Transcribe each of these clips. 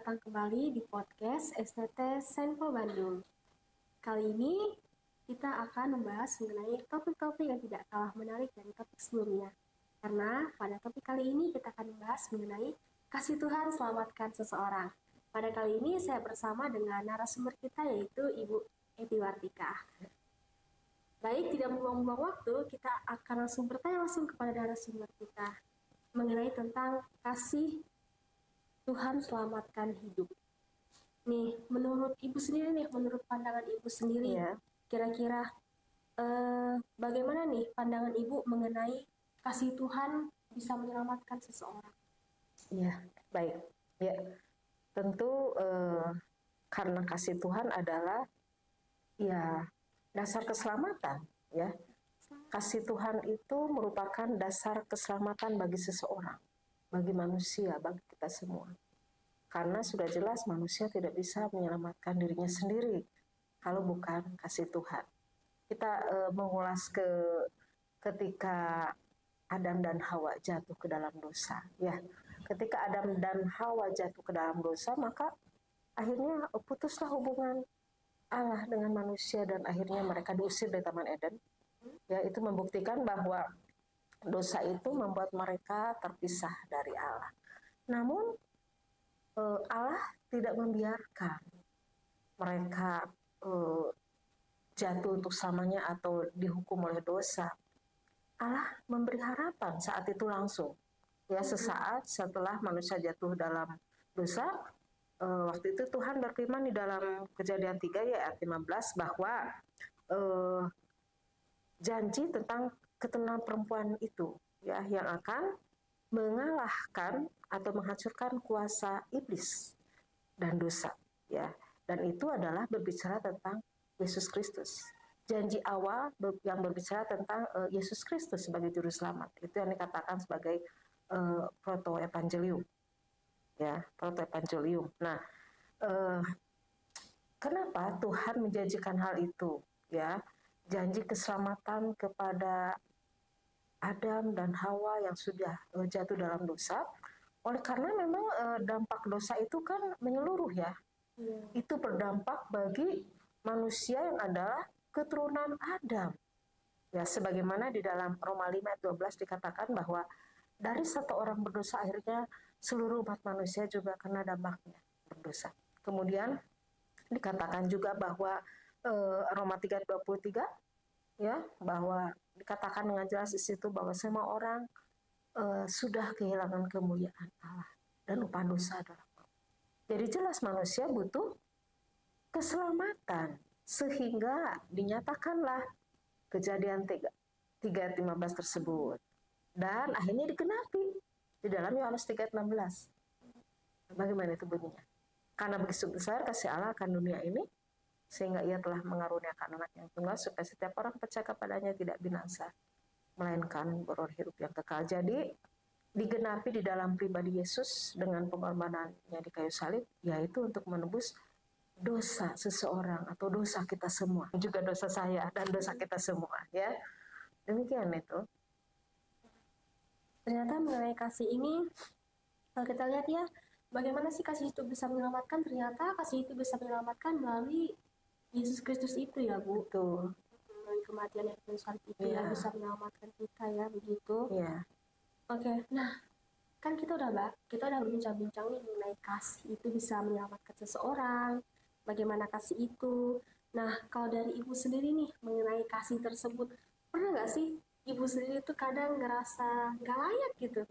datang kembali di podcast STT Senpo Bandung. Kali ini kita akan membahas mengenai topik-topik yang tidak kalah menarik dari topik sebelumnya. Karena pada topik kali ini kita akan membahas mengenai kasih Tuhan selamatkan seseorang. Pada kali ini saya bersama dengan narasumber kita yaitu Ibu Eti Wartika. Baik, tidak membuang-buang waktu, kita akan bertanya langsung kepada narasumber kita mengenai tentang kasih Tuhan selamatkan hidup. Nih, menurut Ibu sendiri nih, menurut pandangan Ibu sendiri, kira-kira bagaimana nih pandangan Ibu mengenai kasih Tuhan bisa menyelamatkan seseorang? Ya, baik. Ya, tentu karena kasih Tuhan adalah dasar keselamatan. Ya, kasih Tuhan itu merupakan dasar keselamatan bagi seseorang, bagi manusia, bagi kita semua. Karena sudah jelas manusia tidak bisa menyelamatkan dirinya sendiri kalau bukan kasih Tuhan. Kita mengulas ketika Adam dan Hawa jatuh ke dalam dosa. Ya, ketika Adam dan Hawa jatuh ke dalam dosa, maka akhirnya putuslah hubungan Allah dengan manusia dan akhirnya mereka diusir dari Taman Eden. Ya, itu membuktikan bahwa dosa itu membuat mereka terpisah dari Allah. Namun Allah tidak membiarkan mereka jatuh untuk selamanya atau dihukum oleh dosa. Allah memberi harapan saat itu langsung. Ya, sesaat setelah manusia jatuh dalam dosa, waktu itu Tuhan berfirman di dalam Kejadian 3 ayat 15 bahwa janji tentang keturunan perempuan itu ya yang akan mengalahkan atau menghancurkan kuasa iblis dan dosa ya, dan itu adalah berbicara tentang Yesus Kristus. Janji awal yang berbicara tentang Yesus Kristus sebagai juru selamat, itu yang dikatakan sebagai proto-evangelium ya, proto-evangelium. Nah, kenapa Tuhan menjanjikan hal itu ya, janji keselamatan kepada Adam dan Hawa yang sudah jatuh dalam dosa, oleh karena memang dampak dosa itu kan menyeluruh ya. Itu berdampak bagi manusia yang adalah keturunan Adam. Ya, sebagaimana di dalam Roma 5 ayat 12 dikatakan bahwa dari satu orang berdosa akhirnya seluruh umat manusia juga kena dampaknya berdosa. Kemudian dikatakan juga bahwa Roma 3:23 ya, bahwa dikatakan dengan jelas di situ bahwa semua orang sudah kehilangan kemuliaan Allah dan upah dosa adalah maut. Jadi jelas manusia butuh keselamatan, sehingga dinyatakanlah Kejadian 3:15 tersebut, dan akhirnya digenapi di dalam Yohanes 3:16. Bagaimana itu bunyinya? Karena begitu besar kasih Allah akan dunia ini, sehingga ia telah mengaruniakan anak yang tunggal supaya setiap orang percaya kepadanya tidak binasa, melainkan beroleh hidup yang kekal. Jadi digenapi di dalam pribadi Yesus dengan pengorbanannya di kayu salib, yaitu untuk menebus dosa seseorang atau dosa kita semua, juga dosa saya dan dosa kita semua ya. Demikian itu. Ternyata mengenai kasih ini, kalau kita lihat ya, bagaimana sih kasih itu bisa menyelamatkan? Ternyata kasih itu bisa menyelamatkan melalui Yesus Kristus itu ya, Bu. Betul. Melalui kematian yang salib itu yang bisa menyelamatkan kita ya, begitu. Iya. Oke, nah kan kita udah bincang-bincang nih mengenai kasih itu bisa menyelamatkan seseorang, bagaimana kasih itu. Nah, kalau dari Ibu sendiri nih mengenai kasih tersebut, pernah nggak sih Ibu sendiri tuh kadang ngerasa nggak layak gitu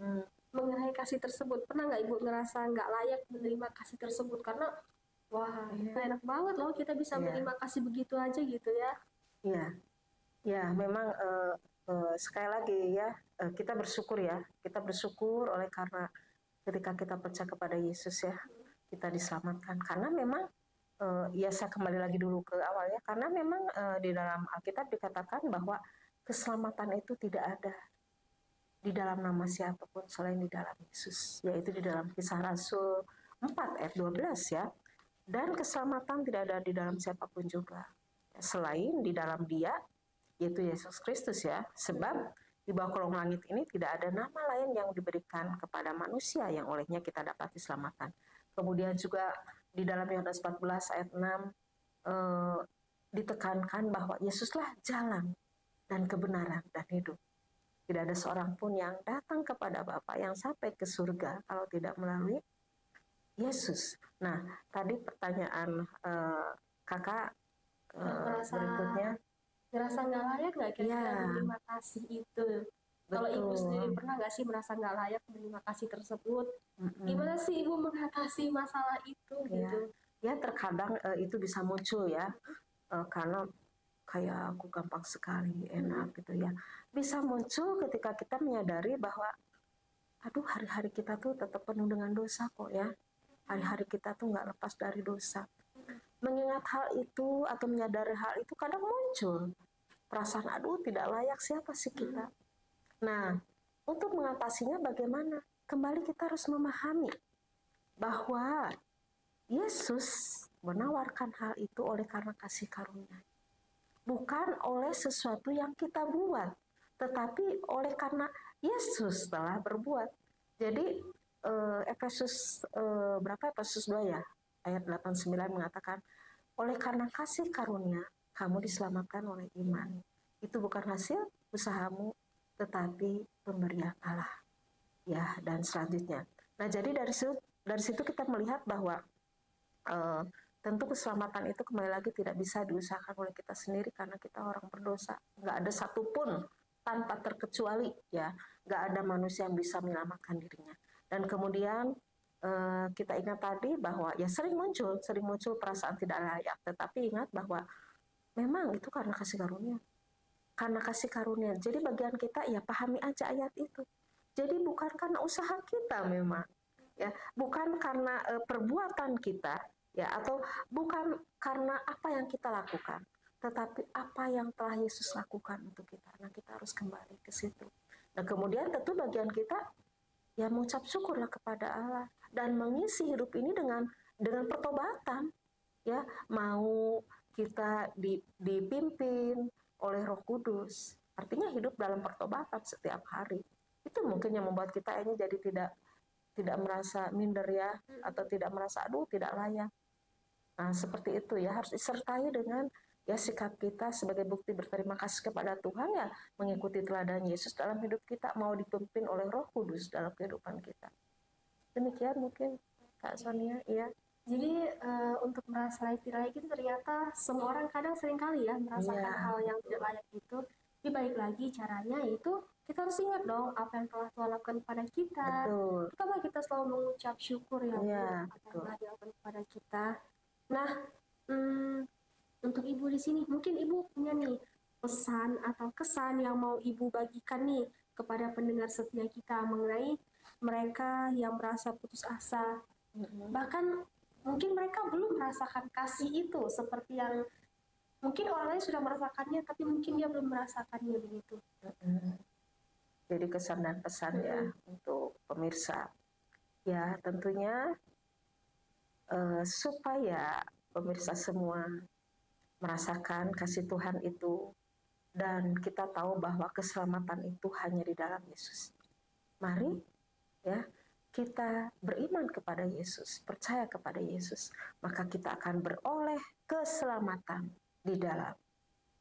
mengenai kasih tersebut? Pernah nggak Ibu ngerasa nggak layak menerima kasih tersebut karena wah, enak banget loh kita bisa menerima kasih begitu aja gitu ya? Iya, ya memang sekali lagi ya, kita bersyukur ya, kita bersyukur oleh karena ketika kita percaya kepada Yesus ya, kita diselamatkan. Karena memang ya saya kembali lagi dulu ke awal ya, karena memang di dalam Alkitab dikatakan bahwa keselamatan itu tidak ada di dalam nama siapapun selain di dalam Yesus, yaitu di dalam Kisah Rasul 4 ayat 12 ya. Dan keselamatan tidak ada di dalam siapapun juga selain di dalam Dia, yaitu Yesus Kristus ya. Sebab di bawah kolong langit ini tidak ada nama lain yang diberikan kepada manusia yang olehnya kita dapat diselamatkan. Kemudian juga di dalam Yohanes 14 ayat 6 ditekankan bahwa Yesuslah jalan dan kebenaran dan hidup. Tidak ada seorang pun yang datang kepada Bapa yang sampai ke surga kalau tidak melalui Yesus. Nah, tadi pertanyaan kakak berikutnya. Ngerasa nggak layak nggak kira-kira menerima kasih itu? Kalau ibu sendiri pernah nggak sih merasa nggak layak menerima kasih tersebut? Gimana sih ibu mengatasi masalah itu gitu? Ya terkadang itu bisa muncul ya, karena kayak aku gampang sekali enak gitu ya. Bisa muncul ketika kita menyadari bahwa aduh hari-hari kita tuh tetap penuh dengan dosa kok ya. Hari-hari kita tuh nggak lepas dari dosa. Mengingat hal itu atau menyadari hal itu kadang muncul perasaan aduh tidak layak, siapa sih kita. Nah, untuk mengatasinya bagaimana? Kembali kita harus memahami bahwa Yesus menawarkan hal itu oleh karena kasih karunia. Bukan oleh sesuatu yang kita buat, tetapi oleh karena Yesus telah berbuat. Jadi Efesus Efesus 2 ya, ayat 8-9 mengatakan, oleh karena kasih karunia kamu diselamatkan oleh iman. Itu bukan hasil usahamu, tetapi pemberian Allah. Ya, dan selanjutnya. Nah, jadi dari situ kita melihat bahwa tentu keselamatan itu kembali lagi tidak bisa diusahakan oleh kita sendiri karena kita orang berdosa. Nggak ada satupun tanpa terkecuali ya, nggak ada manusia yang bisa menyelamatkan dirinya. Dan kemudian kita ingat tadi bahwa ya sering muncul perasaan tidak layak, tetapi ingat bahwa memang itu karena kasih karunia. Karena kasih karunia. Jadi bagian kita ya pahami aja ayat itu. Jadi bukan karena usaha kita memang, ya, bukan karena perbuatan kita, ya, atau bukan karena apa yang kita lakukan, tetapi apa yang telah Yesus lakukan untuk kita. Nah, kita harus kembali ke situ. Nah, kemudian tentu bagian kita ya mengucap syukurlah kepada Allah dan mengisi hidup ini dengan pertobatan, ya, mau kita dipimpin oleh Roh Kudus. Artinya hidup dalam pertobatan setiap hari. Itu mungkin yang membuat kita ini jadi tidak merasa minder ya, atau tidak merasa aduh tidak layak. Nah, seperti itu ya, harus disertai dengan ya sikap kita sebagai bukti berterima kasih kepada Tuhan ya, mengikuti teladan Yesus dalam hidup kita, mau dipimpin oleh Roh Kudus dalam kehidupan kita. Demikian mungkin Kak Sonia, ya. Jadi untuk merasa layak itu ternyata semua orang kadang seringkali ya merasakan hal yang tidak layak itu. Tapi balik lagi caranya itu kita harus ingat dong apa yang telah Tuhan lakukan kepada kita. Pertama kita selalu mengucap syukur ya apa yang telah dilakukan kepada kita. Nah, untuk ibu di sini mungkin ibu punya nih pesan atau kesan yang mau ibu bagikan nih kepada pendengar setia kita mengenai mereka yang merasa putus asa. Bahkan mungkin mereka belum merasakan kasih itu seperti yang mungkin orang lain sudah merasakannya, tapi mungkin dia belum merasakannya begitu. Jadi kesan dan pesan ya untuk pemirsa. Ya tentunya supaya pemirsa semua merasakan kasih Tuhan itu dan kita tahu bahwa keselamatan itu hanya di dalam Yesus. Mari ya kita beriman kepada Yesus, percaya kepada Yesus, maka kita akan beroleh keselamatan di dalam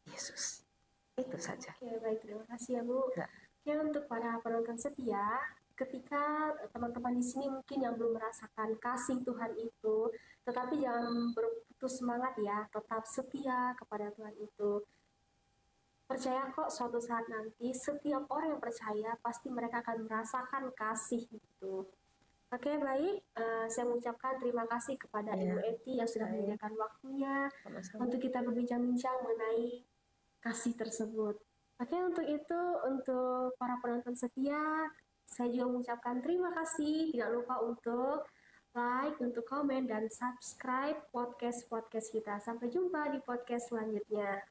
Yesus. Itu saja. Oke, baik, terima kasih ya Bu. Ya, untuk para penonton setia, ketika teman-teman di sini mungkin yang belum merasakan kasih Tuhan itu, tetapi jangan berputus semangat ya, tetap setia kepada Tuhan itu. Percaya kok suatu saat nanti setiap orang yang percaya pasti mereka akan merasakan kasih itu. Oke, baik. Saya mengucapkan terima kasih kepada Ibu Eti yang sudah menyediakan waktunya untuk kita berbincang-bincang mengenai kasih tersebut. Oke, untuk itu, untuk para penonton setia, saya juga mengucapkan terima kasih. Tidak lupa untuk like, untuk komen, dan subscribe podcast-podcast kita. Sampai jumpa di podcast selanjutnya.